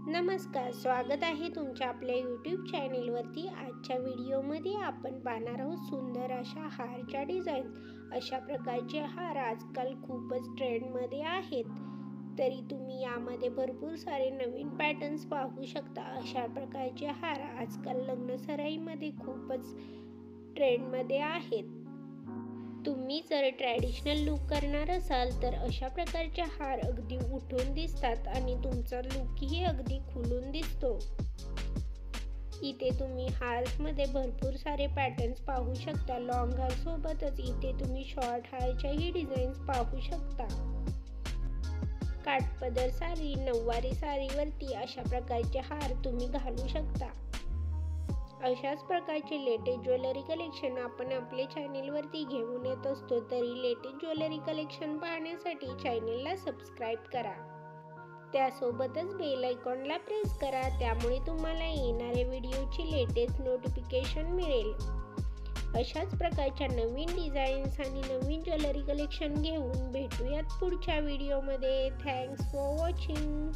नमस्कार, स्वागत आहे तुमच्या आपल्या यूट्यूब चॅनेलवरती। आजच्या व्हिडिओमध्ये आपण पाहणार आहोत सुंदर अशा हारच्या डिझाईन। अशा प्रकारचे हार आजकाल खूपच ट्रेंडमध्ये आहेत, तरी तुम्ही यामध्ये भरपूर सारे नवीन पॅटर्न्स पाहू शकता। अशा प्रकारचे हार आजकाल लग्न सराईमध्ये खूपच ट्रेंडमध्ये आहेत। तुम्ही जर ट्रॅडिशनल लुक करणार असाल तर अशा प्रकारचे हार अगदी उठून दिसतात आणि तुमचा लुकही अगदी खुलून दिसतो। इथे तुम्ही हार्समध्ये भरपूर सारे पॅटर्न्स पाहू शकता। लॉंग हार सोबतच इथे तुम्ही शॉर्ट हारच्याही डिझाईन्स पाहू शकता। काठपदर साडी, नऊवारी साडीवरती अशा प्रकारचे हार तुम्ही घालू शकता। अशाच प्रकारचे लेटेस्ट ज्वेलरी कलेक्शन आपण आपल्या चॅनेलवरती घेऊन येत असतो, तरी लेटेस्ट ज्वेलरी कलेक्शन पाहण्यासाठी चॅनेलला सबस्क्राईब करा। त्यासोबतच बेल आयकॉनला प्रेस करा, त्यामुळे तुम्हाला येणाऱ्या व्हिडिओची लेटेस्ट नोटिफिकेशन मिळेल। अशाच प्रकारच्या नवीन डिझाईन्स आणि नवीन ज्वेलरी कलेक्शन घेऊन भेटूयात पुढच्या व्हिडिओमध्ये। Thanks for watching.